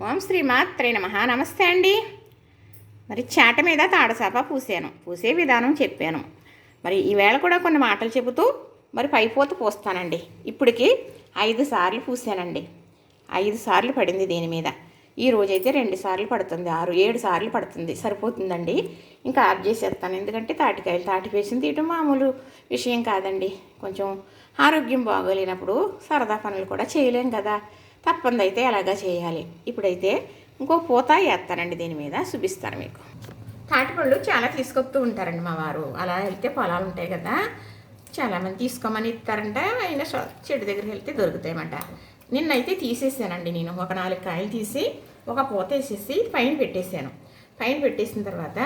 ఓం శ్రీ మాత్రే నమః. నమస్తే అండి. మరి చాట మీద తాడసాప పూసే విధానం చెప్పాను. మరి ఈవేళ కూడా కొన్ని మాటలు చెబుతూ మరి పైపోత పూస్తానండి. ఇప్పటికి 5 సార్లు పూసానండి. 5 సార్లు పడింది దీని మీద. ఈ రోజైతే 2 సార్లు పడుతుంది, 6-7 సార్లు పడుతుంది. సరిపోతుందండి. ఇంకా ఆఫ్ చేసేస్తాను. ఎందుకంటే తాటి వేసిన తీయటం మామూలు విషయం కాదండి. కొంచెం ఆరోగ్యం బాగోలేనప్పుడు సరదా పనులు కూడా చేయలేం కదా, తప్పందైతే అలాగా చేయాలి. ఇప్పుడైతే ఇంకో పూత వేస్తానండి. దీని మీద చూపిస్తాను మీకు. తాటిపళ్ళు చాలా తీసుకొస్తూ ఉంటారండి మా వారు. అలా వెళ్తే పొలాలు ఉంటాయి కదా, చాలామంది తీసుకోమని ఇస్తారంట. అయినా చెట్టు దగ్గరికి వెళ్తే దొరుకుతాయన్నమాట. నిన్నైతే తీసేసానండి. నేను ఒక 4 కాయలు తీసి ఒక పూత వేసేసి పైన పెట్టేశాను. పైన పెట్టేసిన తర్వాత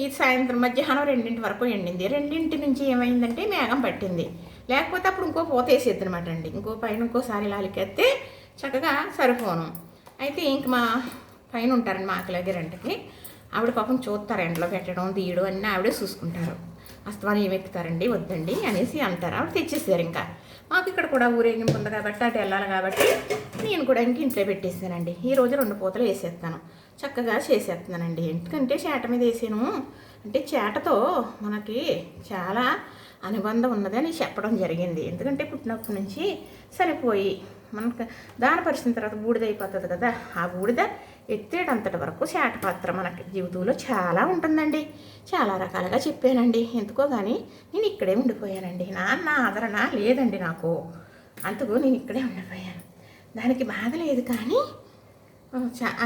ఈ సాయంత్రం మధ్యాహ్నం 2 వరకు ఎండింది. 2 నుంచి ఏమైందంటే మేఘం పట్టింది. లేకపోతే అప్పుడు ఇంకో పూత వేసేది అనమాట అండి. ఇంకోసారి లాలికేస్తే చక్కగా సరిపోను. అయితే ఇంక మా పైన ఉంటారండి మా అక్కలకి రెంటకి. ఆవిడ పాపం చూస్తారు, ఎండలో పెట్టడం తీయడం అన్నీ ఆవిడే చూసుకుంటారు. అస్తమానం ఏమెక్కుతారండి, వద్దండి అనేసి అంటారు. ఆవిడ తెచ్చేసారు. ఇంకా మాకు ఇక్కడ కూడా ఊరేగింపు ఉంది కాబట్టి అటు వెళ్ళాలి కాబట్టి నేను కూడా ఇంట్లో పెట్టేసానండి. ఈరోజు 2 పూతలు వేసేస్తాను. చక్కగా చేసేస్తున్నానండి. ఎందుకంటే చేట మీద వేసాను అంటే చేటతో మనకి చాలా అనుబంధం ఉన్నదని చెప్పడం జరిగింది. ఎందుకంటే పుట్టినప్పటి నుంచి సరిపోయి మనకు దాని పరిచిన తర్వాత బూడిద అయిపోతుంది కదా, ఆ బూడిద ఎత్తేటంతటి వరకు చేట పాత్ర మనకి జీవితంలో చాలా ఉంటుందండి. చాలా రకాలుగా చెప్పానండి. ఎందుకో కానీ నేను ఇక్కడే ఉండిపోయానండి. నాన్న ఆదరణ లేదండి నాకు. అందుకు నేను ఇక్కడే ఉండిపోయాను. దానికి బాధ లేదు కానీ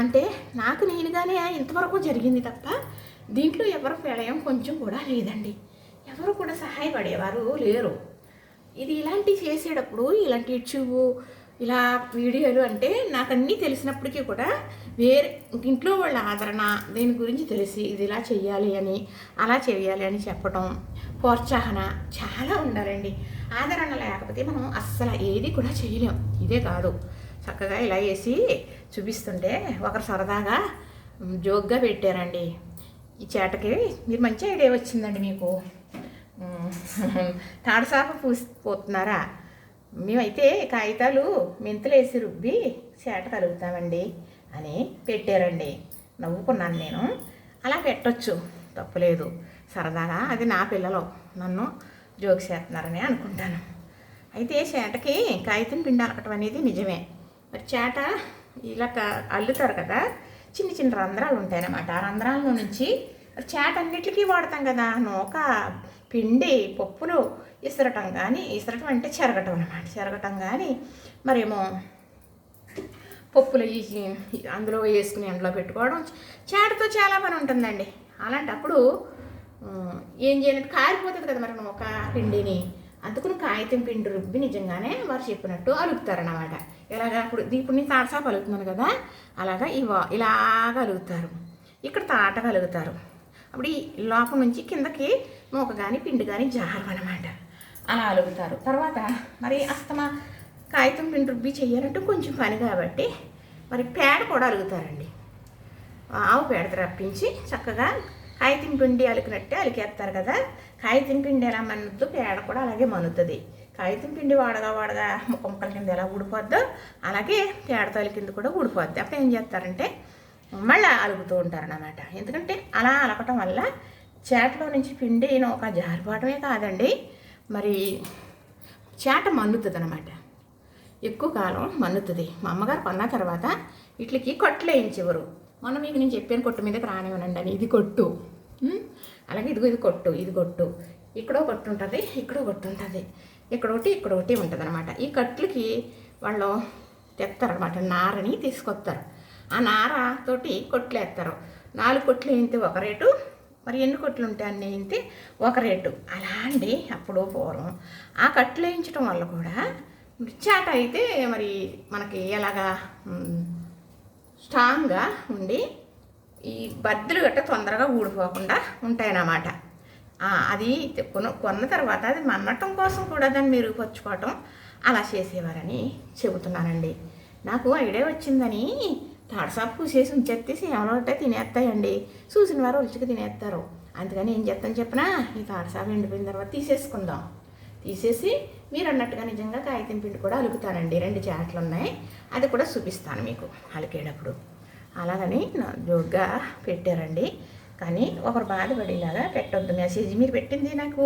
అంటే నాకు నేనుగానే ఇంతవరకు జరిగింది తప్ప దీంట్లో ఎవరు ప్రళయం కొంచెం కూడా లేదండి. ఎవరు కూడా సహాయపడేవారు లేరు. ఇది ఇలాంటివి చేసేటప్పుడు ఇలాంటి యూట్యూబ్ ఇలా వీడియోలు అంటే నాకు అన్నీ తెలిసినప్పటికీ కూడా వేరే ఇంట్లో వాళ్ళ ఆదరణ దీని గురించి తెలిసి ఇది ఇలా చెయ్యాలి అని అలా చేయాలి అని చెప్పడం, ప్రోత్సాహన చాలా ఉండాలండి. ఆదరణ లేకపోతే మనం అస్సలు ఏది కూడా చేయలేం. ఇదే కాదు, చక్కగా ఇలా వేసి చూపిస్తుంటే ఒకరు సరదాగా జోక్గా పెట్టారండి. ఈ చేటకి మీరు మంచి ఐడియా వచ్చిందండి మీకు. తాడసాప పోతున్నారా? మేమైతే కాగితాలు మెంతులు వేసి రుబ్బి చేట కలుగుతామండి అని పెట్టారండి. నవ్వుకున్నాను నేను. అలా పెట్టొచ్చు, తప్పులేదు. సరదాగా అది నా పిల్లలు నన్ను జోక్ చేస్తున్నారని అనుకుంటాను. అయితే చేటకి కాగితం పిండి అలకటం అనేది నిజమే. మరి చేట ఇలా అల్లుతారు కదా, చిన్న చిన్న రంధ్రాలు ఉంటాయన్నమాట. ఆ రంధ్రాల నుంచి చేట అన్నిటికీ వాడతాం కదా. నూక, పిండి, పప్పులు ఇసరటం అంటే చెరగటం అన్నమాట. చెరగటం కానీ మరేమో పప్పులు అందులో వేసుకుని ఎండలో పెట్టుకోవడం, చేటతో చాలా పని ఉంటుందండి. అలాంటప్పుడు ఏం చేయాలంటే కారిపోతుంది కదా మరి నూక పిండిని. అందుకుని కాగితం పిండి రుబ్బి నిజంగానే వారు చెప్పినట్టు అలుగుతారన్నమాట. ఇలాగా ఇప్పుడు నేను తాడసాప అలుగుతున్నాను కదా, అలాగా ఇలాగ అలుగుతారు. ఇక్కడ తాట కలుగుతారు. అప్పుడు ఈ లోపల నుంచి కిందకి నూక కానీ పిండి కానీ జారం అన్నమాట. అలా అలుగుతారు. తర్వాత మరి అస్తమా కాగితం పిండి రుబ్బి చెయ్యాలంటే కొంచెం పని కాబట్టి మరి పేడ కూడా అలుగుతారండి. ఆవు పేడ రప్పించి చక్కగా కాగితం పిండి అలికినట్టే అలికేస్తారు కదా. కాగితం పిండి ఎలా మన్నుద్దు, పేడ కూడా అలాగే మన్నుతుంది. కాగితం పిండి వాడగా ముక్కల కింద ఎలా ఊడిపోద్దో అలాగే పేడతో అలికింది కూడా ఊడిపోద్ది. అప్పుడు ఏం చేస్తారంటే మళ్ళీ అలుగుతూ ఉంటారన్నమాట. ఎందుకంటే అలా అలకటం వల్ల చేటలో నుంచి పిండి ఒక జారిపోవటమే కాదండి, మరి చేట మన్నుతుంది అన్నమాట. ఎక్కువ కాలం మన్నుతుంది. మా అమ్మగారు కొన్న తర్వాత వీటికి కొట్లు వేయించేవారు. మొన్న మీకు నేను చెప్పాను కొట్టు మీదకి రానివ్వనండి అని. ఇది కొట్టు, అలాగే ఇది కొట్టు, ఇది కొట్టు. ఇక్కడో కొట్టు ఉంటుంది, ఇక్కడో కొట్టు ఉంటుంది, ఇక్కడొకటి ఉంటుంది అనమాట. ఈ కట్లకి వాళ్ళు తెస్తారనమాట, నారని తీసుకొస్తారు. ఆ నారతోటి కొట్లు వేస్తారు. 4 కొట్లు వేయితే ఒక రేటు, మరి ఎన్ని కొట్లు ఉంటాయి అన్నీ వేయితే ఒక రేటు. అలా అండి అప్పుడు పూర్వం. ఆ కట్లు వేయించడం వల్ల కూడా చేట అయితే మరి మనకి ఎలాగా స్ట్రాంగ్గా ఉండి ఈ బద్దలు గట్ట తొందరగా ఊడిపోకుండా ఉంటాయన్నమాట. అది కొన్న తర్వాత అది మన్నటం కోసం కూడా దాన్ని మెరుగుపరుచుకోవటం అలా చేసేవారని చెబుతున్నానండి. నాకు ఐడియా వచ్చిందని తాడసాపు పూసేసి ఉంచేసి ఏమైనా ఉంటే తినేస్తాయండి. చూసిన వారు రుచికి తినేస్తారు. అందుకని ఏం చేస్తాను చెప్పినా, ఈ తాడసాపు ఎండిపోయిన తర్వాత తీసేసి మీరు అన్నట్టుగా నిజంగా కాగితం పిండి కూడా అలుకుతానండి. 2 చాట్లు ఉన్నాయి, అది కూడా చూపిస్తాను మీకు అలికేటప్పుడు. అలాగని జోక్గా పెట్టారండి. కానీ ఒకరు బాధపడేలాగా పెట్టొద్దు మెసేజ్. మీరు పెట్టింది నాకు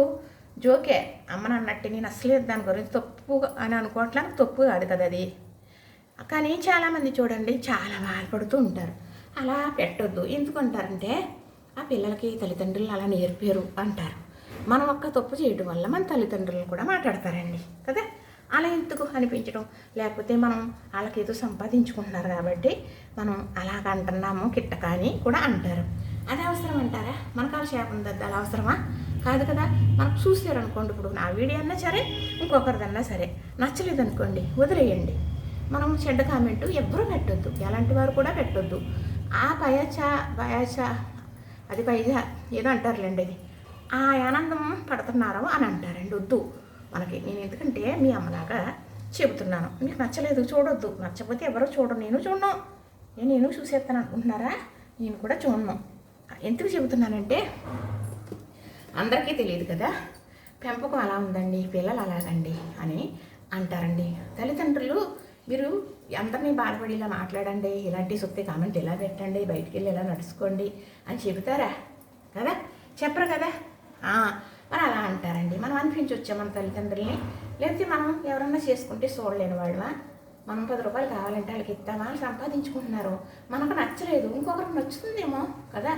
జోకే అమ్మని అన్నట్టు, నేను అసలే దాని గురించి తప్పు అని అనుకోవట్లేదు, తప్పు కాదు కదా అది. కానీ చాలామంది చూడండి చాలా బాధపడుతూ ఉంటారు. అలా పెట్టొద్దు. ఎందుకంటారంటే ఆ పిల్లలకి తల్లిదండ్రులు అలా నేర్పారు అంటారు. మనం ఒక్క తప్పు చేయడం వల్ల మన తల్లిదండ్రులను కూడా మాట్లాడతారండి కదా. అలా ఎందుకు అనిపించడం, లేకపోతే మనం వాళ్ళకి ఏదో సంపాదించుకుంటున్నారు కాబట్టి మనం అలాగ అంటున్నాము కిట్టక అని కూడా అంటారు. అది అవసరం అంటారా? మనకు ఆ శాపం దద్దాలు అవసరమా? కాదు కదా. మనకు చూసారనుకోండి, ఇప్పుడు నా వీడియో అన్నా సరే ఇంకొకరిదన్నా సరే నచ్చలేదు అనుకోండి, వదిలేయండి. మనం చెడ్డ కామెంటు ఎవ్వరూ పెట్టొద్దు, ఎలాంటి వారు కూడా పెట్టొద్దు. ఆ పయాచ అది పైజా ఏదో అంటారులేండి, అది ఆ ఆనందం పడుతున్నారో అని అంటారండి. వద్దు మనకి. నేను ఎందుకంటే మీ అమ్మలాగా చెబుతున్నాను. మీకు నచ్చలేదు చూడొద్దు, నచ్చకపోతే ఎవరో చూడరు, నేను చూడను. నేను చూసేస్తాను అనుకుంటున్నారా? నేను కూడా చూడను. ఎందుకు చెబుతున్నానంటే అందరికీ తెలియదు కదా, పెంపకం అలా ఉందండి, పిల్లలు అలాగండి అని అంటారండి. తల్లిదండ్రులు మీరు అందరినీ బాధపడి ఇలా మాట్లాడండి, ఇలాంటి సొత్తే కామెంట్ ఇలా పెట్టండి, బయటికి వెళ్ళి ఇలా నడుచుకోండి అని చెబుతారా కదా? చెప్పరు కదా. మరి అలా అంటారండి. మనం అనిపించవచ్చా మన తల్లిదండ్రుల్ని? లేకపోతే మనం ఎవరన్నా చేసుకుంటే చూడలేని వాళ్ళమా? మనం 10 రూపాయలు కావాలంటే వాళ్ళకి ఇస్తామా? వాళ్ళు సంపాదించుకుంటున్నారు, మనకు నచ్చలేదు, ఇంకొకరికి నచ్చుతుందేమో కదా.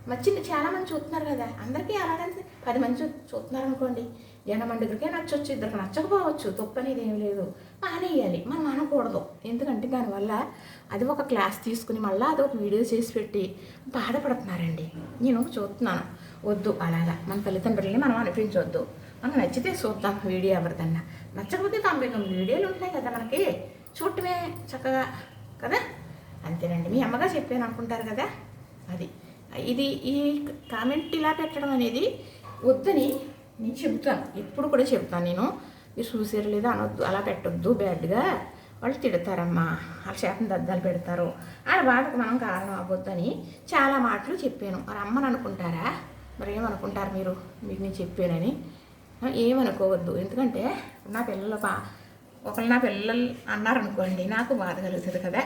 నచ్చింది చాలామంది చూస్తున్నారు కదా, అందరికీ అలాగంటే 10 మంది చూస్తున్నారు అనుకోండి, 80 మందికే నచ్చవచ్చు, ఇద్దరికి నచ్చకపోవచ్చు, తప్పు అనేది ఏమి లేదు. మానేయాలి, మనం అనకూడదు. ఎందుకంటే దానివల్ల అది ఒక క్లాస్ తీసుకుని మళ్ళీ అది ఒక వీడియో చేసి పెట్టి బాధపడుతున్నారండి. నేను చూస్తున్నాను. వద్దు అలాగా. మన తల్లిదండ్రులని మనం అనిపించవద్దు. మనం నచ్చితే చూద్దాం వీడియో ఎవరిదన్నా, నచ్చకపోతే 99 వీడియోలు ఉంటాయి కదా మనకి, చూడటమే చక్కగా కదా. అంతేనండి. మీ అమ్మగా చెప్పాను అనుకుంటారు కదా, అది ఇది ఈ కామెంట్ ఇలా పెట్టడం అనేది వద్దని నేను చెబుతాను, ఎప్పుడు కూడా చెబుతాను నేను. మీరు చూసారు లేదా అనొద్దు, అలా పెట్టొద్దు, బ్యాడ్గా వాళ్ళు తిడతారమ్మా, వాళ్ళ శాపం దద్దాలు పెడతారు, వాళ్ళ బాధకు మనం కారణం అవ్వద్దని చాలా మాటలు చెప్పాను. మరి అమ్మని అనుకుంటారా? మరి ఏమనుకుంటారు మీరు? మీకు నేను చెప్పానని ఏమనుకోవద్దు. ఎందుకంటే నా పిల్లలు అన్నారనుకోండి, నాకు బాధ కలుగుతుంది కదా.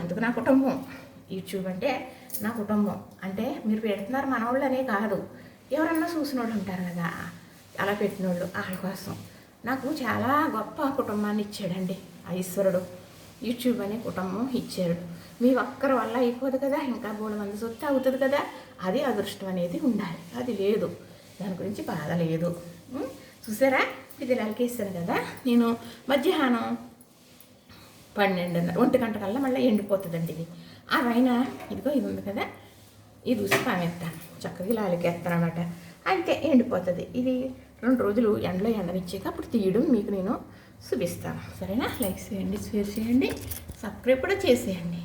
అందుకు నా కుటుంబం, యూట్యూబ్ అంటే నా కుటుంబం. అంటే మీరు పెడుతున్నారు మనవాళ్ళు అనే కాదు, ఎవరన్నా చూసిన వాళ్ళు ఉంటారు కదా, అలా పెట్టిన వాళ్ళు, వాళ్ళ కోసం నాకు చాలా గొప్ప కుటుంబాన్ని ఇచ్చాడండి ఆ ఈశ్వరుడు. యూట్యూబ్ అనే కుటుంబం ఇచ్చాడు. మీ ఒక్కరి వల్ల అయిపోదు కదా, ఇంకా 3 మంది సొత్తు అవుతుంది కదా. అది అదృష్టం అనేది ఉండాలి, అది లేదు, దాని గురించి బాధ లేదు. చూసారా, ఇది నలికేస్తాను కదా నేను. మధ్యాహ్నం 12:30 1 గంట కల్లా మళ్ళీ ఎండిపోతుందండి ఇది. ఆ పైన ఇదిగో ఇది ఉంది కదా, ఇది చూసి పామేస్తాను, చక్కగా ఇలా అలికేస్తాను అనమాట. అంతే, ఎండిపోతుంది. ఇది 2 రోజులు ఎండలో ఎండనిచ్చాక అప్పుడు తీయడం మీకు నేను చూపిస్తాను. సరేనా? లైక్ చేయండి, షేర్ చేయండి, సబ్స్క్రైబ్ కూడా చేసేయండి.